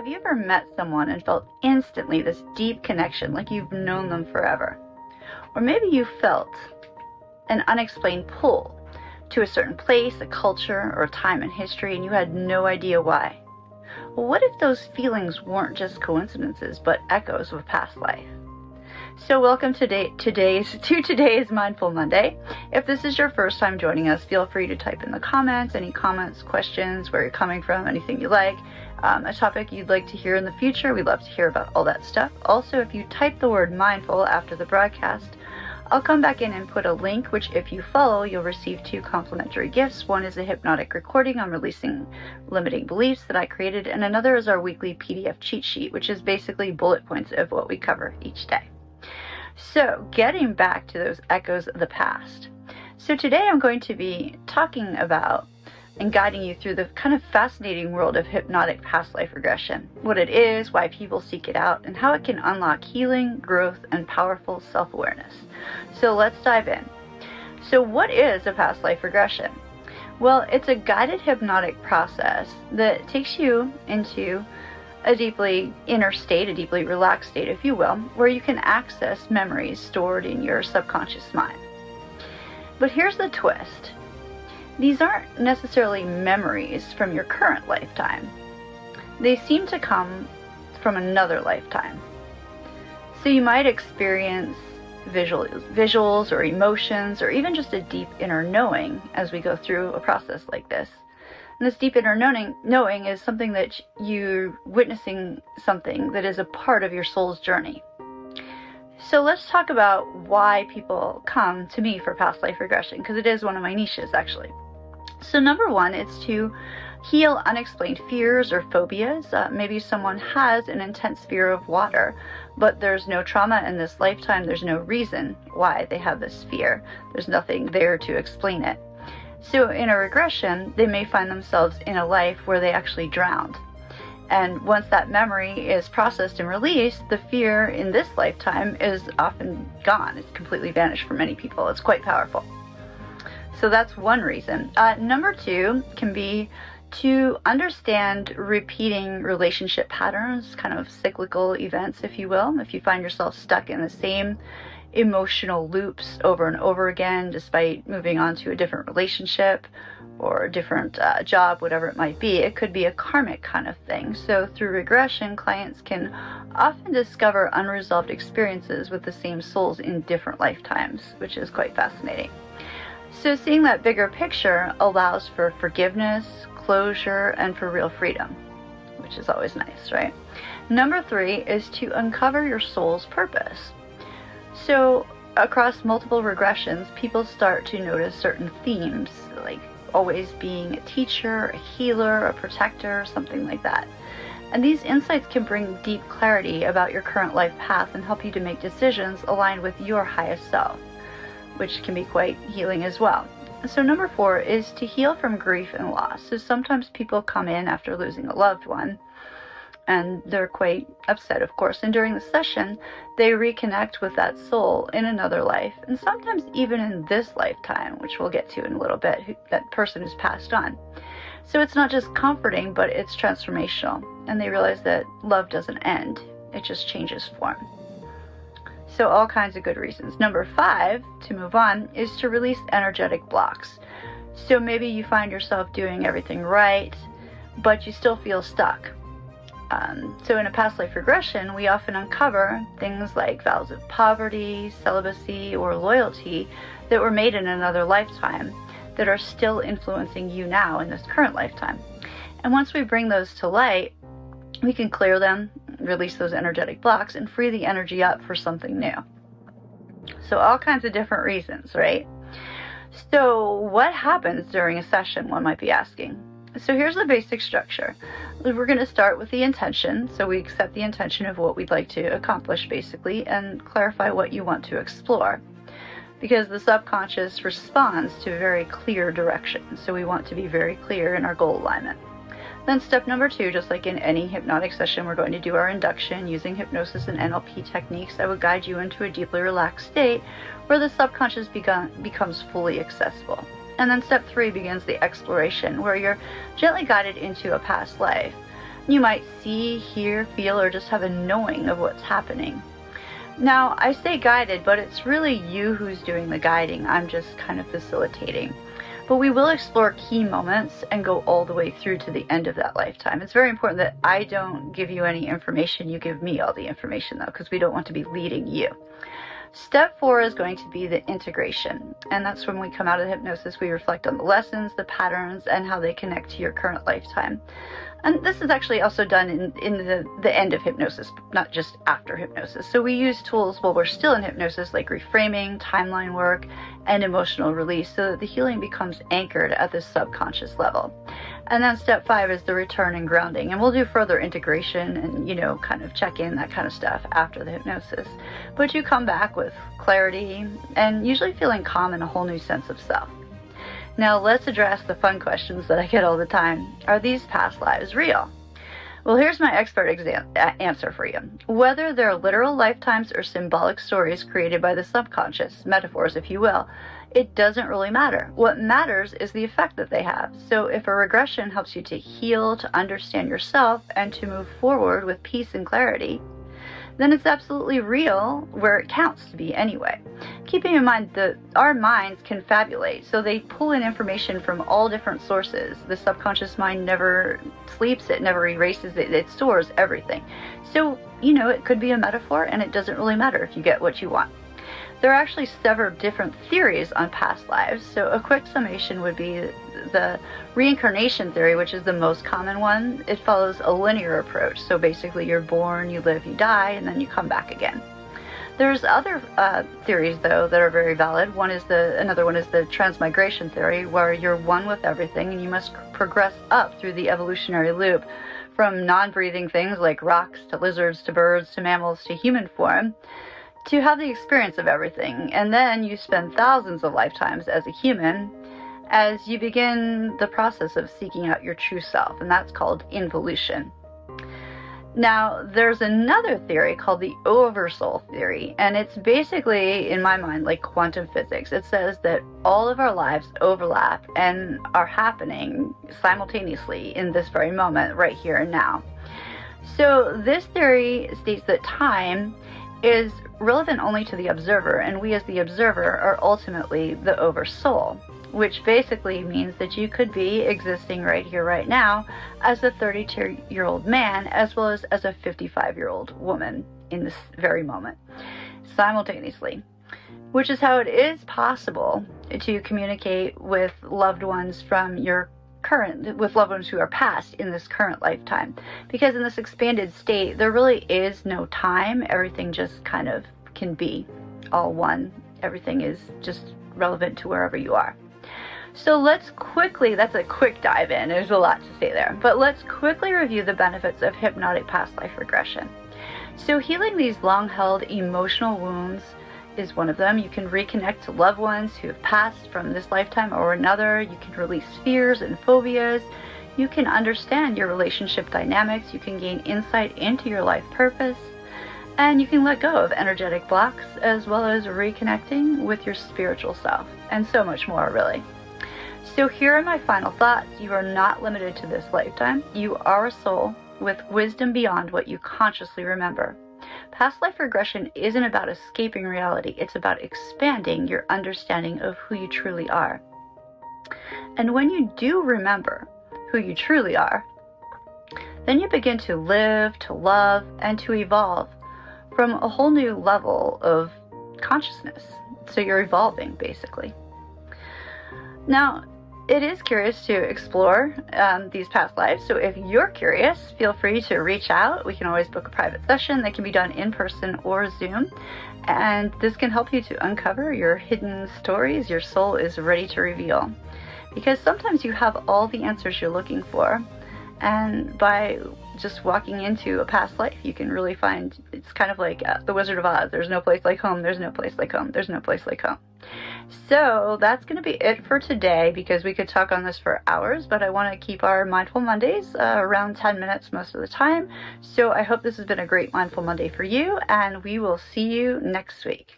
Have you ever met someone and felt instantly this deep connection, like you've known them forever? Or maybe you felt an unexplained pull to a certain place, a culture, or a time in history, and you had no idea why. Well, what if those feelings weren't just coincidences, but echoes of a past life? So welcome to today's Mindful Monday. If this is your first time joining us, feel free to type in the comments, any comments, questions, where you're coming from, anything you like, a topic you'd like to hear in the future. We'd love to hear about all that stuff. Also, if you type the word mindful after the broadcast, I'll come back in and put a link, which if you follow, you'll receive 2 complimentary gifts. One is a hypnotic recording on releasing limiting beliefs that I created, and another is our weekly PDF cheat sheet, which is basically bullet points of what we cover each day. So, getting back to those echoes of the past. So today I'm going to be talking about and guiding you through the kind of fascinating world of hypnotic past life regression. What it is, why people seek it out, and how it can unlock healing, growth, and powerful self-awareness. So let's dive in. So what is a past life regression? Well, it's a guided hypnotic process that takes you into a deeply inner state, a deeply relaxed state, if you will, where you can access memories stored in your subconscious mind. But here's the twist. These aren't necessarily memories from your current lifetime. They seem to come from another lifetime. So you might experience visuals or emotions, or even just a deep inner knowing as we go through a process like this. And this deep inner knowing is something that you're witnessing, something that is a part of your soul's journey. So let's talk about why people come to me for past life regression, because it is one of my niches, actually. So number one, it's to heal unexplained fears or phobias. Maybe someone has an intense fear of water, but there's no trauma in this lifetime. There's no reason why they have this fear. There's nothing there to explain it. So in a regression, they may find themselves in a life where they actually drowned. And once that memory is processed and released, the fear in this lifetime is often gone. It's completely vanished for many people. It's quite powerful. So that's one reason. Number two can be to understand repeating relationship patterns, kind of cyclical events, if you will. If you find yourself stuck in the same emotional loops over and over again, despite moving on to a different relationship or a different job, whatever it might be, it could be a karmic kind of thing. So through regression, clients can often discover unresolved experiences with the same souls in different lifetimes, which is quite fascinating. So seeing that bigger picture allows for forgiveness, closure, and for real freedom, which is always nice, right? Number 3 is to uncover your soul's purpose. So across multiple regressions, people start to notice certain themes, like always being a teacher, a healer, a protector, something like that. And these insights can bring deep clarity about your current life path and help you to make decisions aligned with your highest self, which can be quite healing as well. So number 4 is to heal from grief and loss. So sometimes people come in after losing a loved one, and they're quite upset, of course. And during the session, they reconnect with that soul in another life, and sometimes even in this lifetime, which we'll get to in a little bit, that person who's passed on. So it's not just comforting, but it's transformational. And they realize that love doesn't end, it just changes form. So all kinds of good reasons. Number 5, to move on, is to release energetic blocks. So maybe you find yourself doing everything right, but you still feel stuck. So in a past life regression, we often uncover things like vows of poverty, celibacy, or loyalty that were made in another lifetime that are still influencing you now in this current lifetime. And once we bring those to light, we can clear them, release those energetic blocks, and free the energy up for something new. So all kinds of different reasons, right? So what happens during a session, one might be asking. So here's the basic structure. We're going to start with the intention. So we accept the intention of what we'd like to accomplish, basically, and clarify what you want to explore. Because the subconscious responds to a very clear direction. So we want to be very clear in our goal alignment. Then step number 2, just like in any hypnotic session, we're going to do our induction using hypnosis and NLP techniques that would guide you into a deeply relaxed state where the subconscious becomes fully accessible. And then step 3 begins the exploration, where you're gently guided into a past life. You might see, hear, feel, or just have a knowing of what's happening. Now, I say guided, but it's really you who's doing the guiding. I'm just kind of facilitating. But we will explore key moments and go all the way through to the end of that lifetime. It's very important that I don't give you any information. You give me all the information, though, because we don't want to be leading you. Step 4 is going to be the integration, and that's when we come out of hypnosis. We reflect on the lessons, the patterns, and how they connect to your current lifetime. And this is actually also done in the end of hypnosis, not just after hypnosis. So we use tools while we're still in hypnosis, like reframing, timeline work, and emotional release, so that the healing becomes anchored at the subconscious level. And then step 5 is the return and grounding. And we'll do further integration and, kind of check in, that kind of stuff after the hypnosis. But you come back with clarity and usually feeling calm and a whole new sense of self. Now let's address the fun questions that I get all the time. Are these past lives real? Well, here's my expert answer for you. Whether they're literal lifetimes or symbolic stories created by the subconscious, metaphors if you will, it doesn't really matter. What matters is the effect that they have. So if a regression helps you to heal, to understand yourself, and to move forward with peace and clarity, then it's absolutely real where it counts to be anyway. Keeping in mind that our minds confabulate, so they pull in information from all different sources. The subconscious mind never sleeps, it never erases, it stores everything. So, it could be a metaphor, and it doesn't really matter if you get what you want. There are actually several different theories on past lives, so a quick summation would be the reincarnation theory, which is the most common one. It follows a linear approach, so basically you're born, you live, you die, and then you come back again. There's other theories, though, that are very valid. Another one is the transmigration theory, where you're one with everything and you must progress up through the evolutionary loop from non-breathing things like rocks to lizards to birds to mammals to human form, to have the experience of everything. And then you spend thousands of lifetimes as a human as you begin the process of seeking out your true self, and that's called involution. Now, there's another theory called the oversoul theory, and it's basically, in my mind, like quantum physics. It says that all of our lives overlap and are happening simultaneously in this very moment, right here and now. So this theory states that time is relevant only to the observer, and we as the observer are ultimately the oversoul, which basically means that you could be existing right here, right now, as a 32-year-old man, as well as a 55-year-old woman in this very moment, simultaneously, which is how it is possible to communicate with loved ones with loved ones who are past in this current lifetime. Because in this expanded state, there really is no time. Everything just kind of can be all one. Everything is just relevant to wherever you are. So that's a quick dive in. There's a lot to say there. But let's quickly review the benefits of hypnotic past life regression. So healing these long-held emotional wounds is one of them. You can reconnect to loved ones who have passed from this lifetime or another. You can release fears and phobias. You can understand your relationship dynamics. You can gain insight into your life purpose. And you can let go of energetic blocks, as well as reconnecting with your spiritual self, and so much more, really. So here are my final thoughts. You are not limited to this lifetime. You are a soul with wisdom beyond what you consciously remember. Past life regression isn't about escaping reality. It's about expanding your understanding of who you truly are. And when you do remember who you truly are, then you begin to live, to love, and to evolve from a whole new level of consciousness. So you're evolving, basically. Now, it is curious to explore these past lives, so if you're curious, feel free to reach out. We can always book a private session that can be done in person or Zoom, and this can help you to uncover your hidden stories your soul is ready to reveal. Because sometimes you have all the answers you're looking for, and by just walking into a past life, you can really find, it's kind of like the Wizard of Oz. There's no place like home, there's no place like home, there's no place like home. So that's going to be it for today, because we could talk on this for hours, but I want to keep our Mindful Mondays around 10 minutes most of the time. So I hope this has been a great Mindful Monday for you, and we will see you next week.